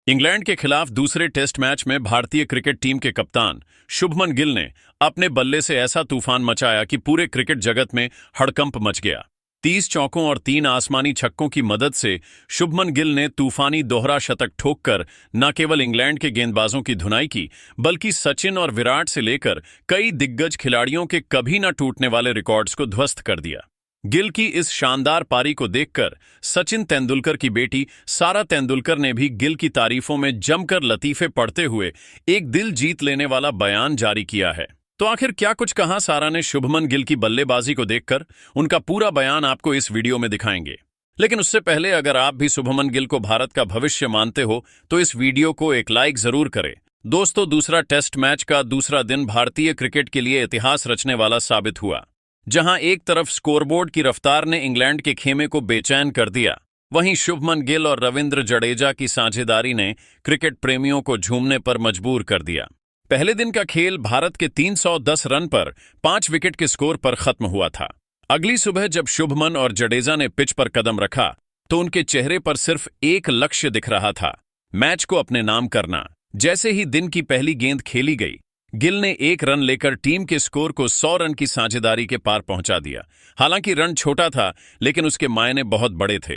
England के खिलाफ दूसरे टेस्ट मैच में भारतीय क्रिकेट टीम के कप्तान शुभमन गिल ने अपने बल्ले से ऐसा तूफान मचाया कि पूरे क्रिकेट जगत में हड़कंप मच गया। 30 चौकों और 3 आसमानी छक्कों की मदद से शुभमन गिल ने तूफानी दोहरा शतक ठोककर न केवल इंग्लैंड के गेंदबाजों की धुनाई की, बल्कि सचिन और विराट से लेकर कई दिग्गज खिलाड़ियों के कभी न टूटने वाले रिकॉर्ड्स को ध्वस्त कर दिया। गिल की इस शानदार पारी को देखकर सचिन तेंदुलकर की बेटी सारा तेंदुलकर ने भी गिल की तारीफों में जमकर लतीफे पढ़ते हुए एक दिल जीत लेने वाला बयान जारी किया है। तो आखिर क्या कुछ कहा सारा ने शुभमन गिल की बल्लेबाजी को देखकर, उनका पूरा बयान आपको इस वीडियो में दिखाएंगे। लेकिन उससे पहले अगर आप भी शुभमन गिल को भारत का भविष्य मानते हो तो इस वीडियो को एक लाइक जरूर करें। दोस्तों, दूसरा टेस्ट मैच का दूसरा दिन भारतीय क्रिकेट के लिए इतिहास रचने वाला साबित हुआ। जहां एक तरफ स्कोरबोर्ड की रफ्तार ने इंग्लैंड के खेमे को बेचैन कर दिया, वहीं शुभमन गिल और रविंद्र जडेजा की साझेदारी ने क्रिकेट प्रेमियों को झूमने पर मजबूर कर दिया। पहले दिन का खेल भारत के 310 रन पर 5 विकेट के स्कोर पर खत्म हुआ था। अगली सुबह जब शुभमन और जडेजा ने पिच पर कदम रखा तो उनके चेहरे पर सिर्फ एक लक्ष्य दिख रहा था, मैच को अपने नाम करना। जैसे ही दिन की पहली गेंद खेली गई, गिल ने 1 रन लेकर टीम के स्कोर को 100 रन की साझेदारी के पार पहुंचा दिया। हालांकि रन छोटा था, लेकिन उसके मायने बहुत बड़े थे।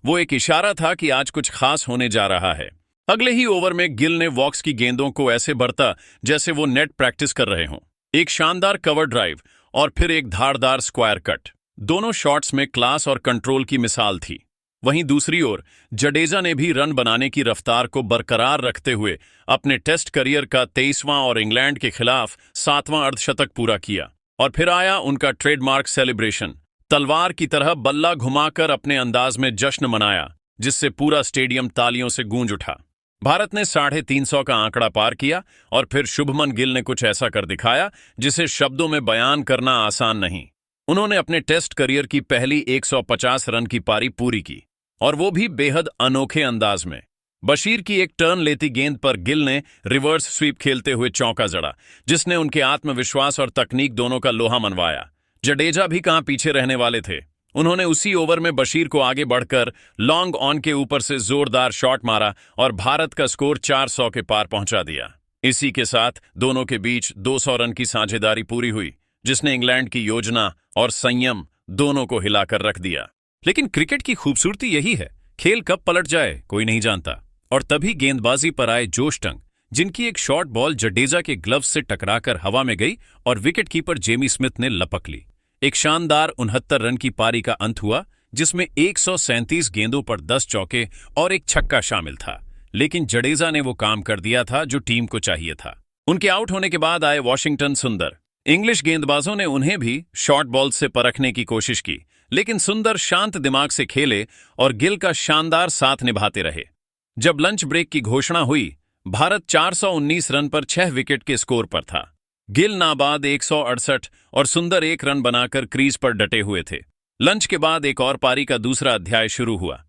वो एक इशारा था कि आज कुछ खास होने जा रहा है। अगले ही ओवर में गिल ने वॉक्स की गेंदों को ऐसे बरता जैसे वो नेट प्रैक्टिस कर रहे हों। एक शानदार कवर ड्राइव और फिर एक धारदार स्क्वायर कट, दोनों शॉट्स में क्लास और कंट्रोल की मिसाल थी। वहीं दूसरी ओर जडेजा ने भी रन बनाने की रफ्तार को बरकरार रखते हुए अपने टेस्ट करियर का 23वां और इंग्लैंड के खिलाफ 7वां अर्धशतक पूरा किया। और फिर आया उनका ट्रेडमार्क सेलिब्रेशन। तलवार की तरह बल्ला घुमाकर अपने अंदाज में जश्न मनाया, जिससे पूरा स्टेडियम तालियों से गूंज उठा। भारत ने 350 का आंकड़ा पार किया और फिर शुभमन गिल ने कुछ ऐसा कर दिखाया जिसे शब्दों में बयान करना आसान नहीं। उन्होंने अपने टेस्ट करियर की पहली 150 रन की पारी पूरी की, और वो भी बेहद अनोखे अंदाज में। बशीर की एक टर्न लेती गेंद पर गिल ने रिवर्स स्वीप खेलते हुए चौका जड़ा, जिसने उनके आत्मविश्वास और तकनीक दोनों का लोहा मनवाया। जडेजा भी कहां पीछे रहने वाले थे। उन्होंने उसी ओवर में बशीर को आगे बढ़कर लॉन्ग ऑन के ऊपर से जोरदार शॉट मारा और भारत का स्कोर 400 के पार पहुंचा दिया। इसी के साथ दोनों के बीच 200 रन की साझेदारी पूरी हुई, जिसने इंग्लैंड की योजना और संयम दोनों को हिलाकर रख दिया। लेकिन क्रिकेट की खूबसूरती यही है, खेल कब पलट जाए कोई नहीं जानता। और तभी गेंदबाजी पर आए जोश टंग, जिनकी एक शॉर्ट बॉल जडेजा के ग्लव्स से टकराकर हवा में गई और विकेटकीपर जेमी स्मिथ ने लपक ली। एक शानदार 69 रन की पारी का अंत हुआ, जिसमें 137 गेंदों पर 10 चौके और एक छक्का शामिल था। लेकिन जडेजा ने वो काम कर दिया था जो टीम को चाहिए था। उनके आउट होने के बाद आए वॉशिंगटन सुंदर। इंग्लिश गेंदबाजों ने उन्हें भी शॉर्ट बॉल से परखने की कोशिश की, लेकिन सुंदर शांत दिमाग से खेले और गिल का शानदार साथ निभाते रहे। जब लंच ब्रेक की घोषणा हुई, भारत 419 रन पर 6 विकेट के स्कोर पर था। गिल नाबाद 168 और सुंदर 1 रन बनाकर क्रीज पर डटे हुए थे। लंच के बाद एक और पारी का दूसरा अध्याय शुरू हुआ।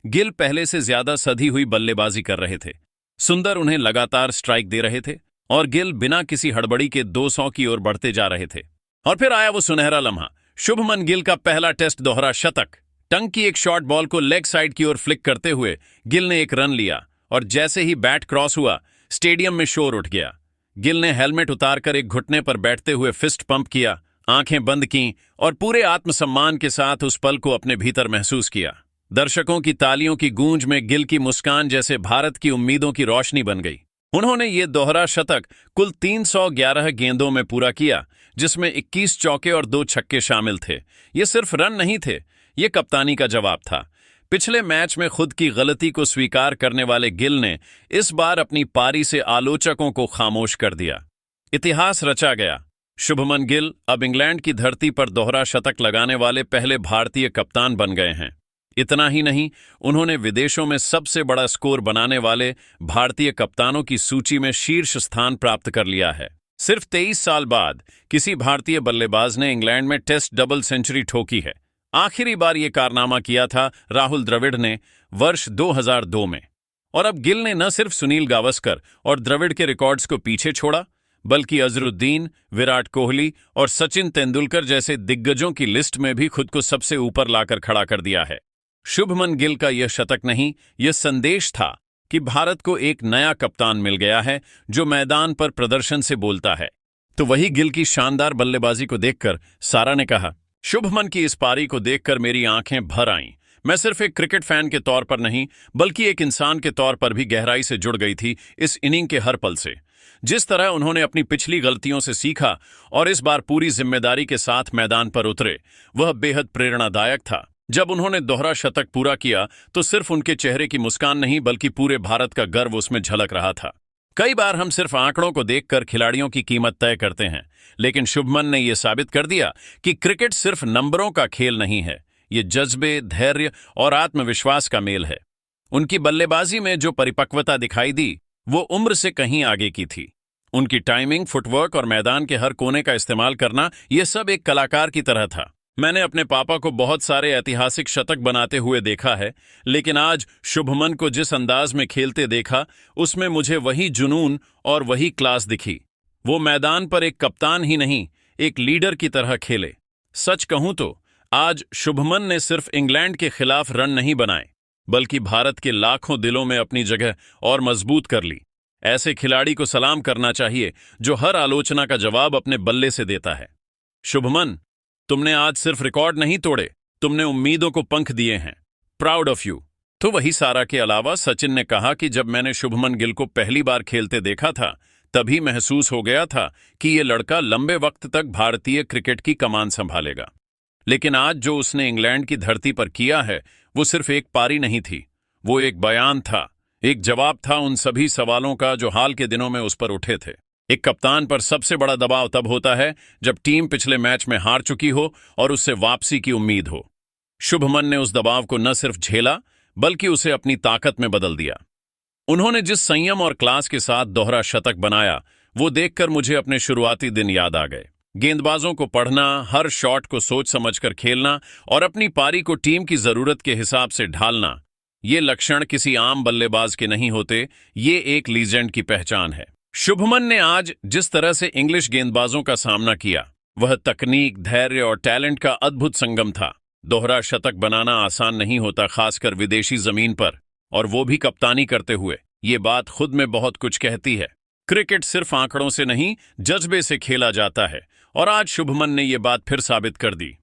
गिल पहले से ज्यादा सधी हुई बल्लेबाजी कर रहे थे। सुंदर उन्हें लगातार स्ट्राइक दे रहे थे और गिल बिना किसी हड़बड़ी के 200 की ओर बढ़ते जा रहे थे। और फिर आया वो सुनहरा लम्हा, शुभमन गिल का पहला टेस्ट दोहरा शतक। टंग की एक शॉर्ट बॉल को लेग साइड की ओर फ्लिक करते हुए गिल ने 1 रन लिया और जैसे ही बैट क्रॉस हुआ, स्टेडियम में शोर उठ गया। गिल ने हेलमेट उतारकर एक घुटने पर बैठते हुए फिस्ट पंप किया, आंखें बंद कीं और पूरे आत्मसम्मान के साथ उस पल को अपने भीतर महसूस किया। दर्शकों की तालियों की गूंज में गिल की मुस्कान जैसे भारत की उम्मीदों की रोशनी बन गई। उन्होंने ये दोहरा शतक कुल 311 गेंदों में पूरा किया, जिसमें 21 चौके और 2 छक्के शामिल थे। ये सिर्फ रन नहीं थे, ये कप्तानी का जवाब था। पिछले मैच में खुद की गलती को स्वीकार करने वाले गिल ने इस बार अपनी पारी से आलोचकों को खामोश कर दिया। इतिहास रचा गया। शुभमन गिल अब इंग्लैंड की धरती पर दोहरा शतक लगाने वाले पहले भारतीय कप्तान बन गए हैं। इतना ही नहीं, उन्होंने विदेशों में सबसे बड़ा स्कोर बनाने वाले भारतीय कप्तानों की सूची में शीर्ष स्थान प्राप्त कर लिया है। सिर्फ 23 साल बाद किसी भारतीय बल्लेबाज ने इंग्लैंड में टेस्ट डबल सेंचुरी ठोकी है। आखिरी बार यह कारनामा किया था राहुल द्रविड़ ने वर्ष 2002 में। और अब गिल ने न सिर्फ सुनील गावस्कर और द्रविड़ के रिकॉर्ड्स को पीछे छोड़ा, बल्कि अजरुद्दीन, विराट कोहली और सचिन तेंदुलकर जैसे दिग्गजों की लिस्ट में भी खुद को सबसे ऊपर लाकर खड़ा कर दिया है। शुभमन गिल का यह शतक नहीं, यह संदेश था कि भारत को एक नया कप्तान मिल गया है जो मैदान पर प्रदर्शन से बोलता है। तो वही गिल की शानदार बल्लेबाजी को देखकर सारा ने कहा, शुभमन की इस पारी को देखकर मेरी आंखें भर आईं। मैं सिर्फ एक क्रिकेट फैन के तौर पर नहीं बल्कि एक इंसान के तौर पर भी गहराई से जुड़ गई थी इस इनिंग के हर पल से। जिस तरह उन्होंने अपनी पिछली गलतियों से सीखा और इस बार पूरी जिम्मेदारी के साथ मैदान पर उतरे, वह बेहद प्रेरणादायक था। जब उन्होंने दोहरा शतक पूरा किया तो सिर्फ उनके चेहरे की मुस्कान नहीं बल्कि पूरे भारत का गर्व उसमें झलक रहा था। कई बार हम सिर्फ आंकड़ों को देखकर खिलाड़ियों की कीमत तय करते हैं, लेकिन शुभमन ने यह साबित कर दिया कि क्रिकेट सिर्फ नंबरों का खेल नहीं है, ये जज्बे, धैर्य और आत्मविश्वास का मेल है। उनकी बल्लेबाजी में जो परिपक्वता दिखाई दी वो उम्र से कहीं आगे की थी। उनकी टाइमिंग, फुटवर्क और मैदान के हर कोने का इस्तेमाल करना, यह सब एक कलाकार की तरह था। मैंने अपने पापा को बहुत सारे ऐतिहासिक शतक बनाते हुए देखा है, लेकिन आज शुभमन को जिस अंदाज में खेलते देखा उसमें मुझे वही जुनून और वही क्लास दिखी। वो मैदान पर एक कप्तान ही नहीं, एक लीडर की तरह खेले। सच कहूं तो आज शुभमन ने सिर्फ इंग्लैंड के खिलाफ रन नहीं बनाए बल्कि भारत के लाखों दिलों में अपनी जगह और मजबूत कर ली। ऐसे खिलाड़ी को सलाम करना चाहिए जो हर आलोचना का जवाब अपने बल्ले से देता है। शुभमन, तुमने आज सिर्फ रिकॉर्ड नहीं तोड़े, तुमने उम्मीदों को पंख दिए हैं। Proud of you. तो वही सारा के अलावा सचिन ने कहा कि जब मैंने शुभमन गिल को पहली बार खेलते देखा था तभी महसूस हो गया था कि ये लड़का लंबे वक्त तक भारतीय क्रिकेट की कमान संभालेगा। लेकिन आज जो उसने इंग्लैंड की धरती पर किया है वो सिर्फ एक पारी नहीं थी, वो एक बयान था, एक जवाब था उन सभी सवालों का जो हाल के दिनों में उस पर उठे थे। एक कप्तान पर सबसे बड़ा दबाव तब होता है जब टीम पिछले मैच में हार चुकी हो और उससे वापसी की उम्मीद हो। शुभमन ने उस दबाव को न सिर्फ झेला बल्कि उसे अपनी ताकत में बदल दिया। उन्होंने जिस संयम और क्लास के साथ दोहरा शतक बनाया वो देखकर मुझे अपने शुरुआती दिन याद आ गए। गेंदबाजों को पढ़ना, हर शॉट को सोच समझकर खेलना और अपनी पारी को टीम की जरूरत के हिसाब से ढालना, ये लक्षण किसी आम बल्लेबाज के नहीं होते, ये एक लीजेंड की पहचान है। शुभमन ने आज जिस तरह से इंग्लिश गेंदबाजों का सामना किया वह तकनीक, धैर्य और टैलेंट का अद्भुत संगम था। दोहरा शतक बनाना आसान नहीं होता, खासकर विदेशी जमीन पर, और वो भी कप्तानी करते हुए। ये बात खुद में बहुत कुछ कहती है। क्रिकेट सिर्फ आंकड़ों से नहीं, जज्बे से खेला जाता है, और आज शुभमन ने ये बात फिर साबित कर दी।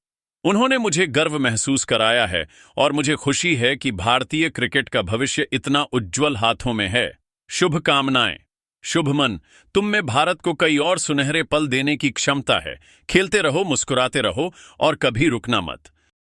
उन्होंने मुझे गर्व महसूस कराया है और मुझे खुशी है कि भारतीय क्रिकेट का भविष्य इतना उज्ज्वल हाथों में है। शुभकामनाएं शुभमन, तुम में भारत को कई और सुनहरे पल देने की क्षमता है। खेलते रहो, मुस्कुराते रहो और कभी रुकना मत।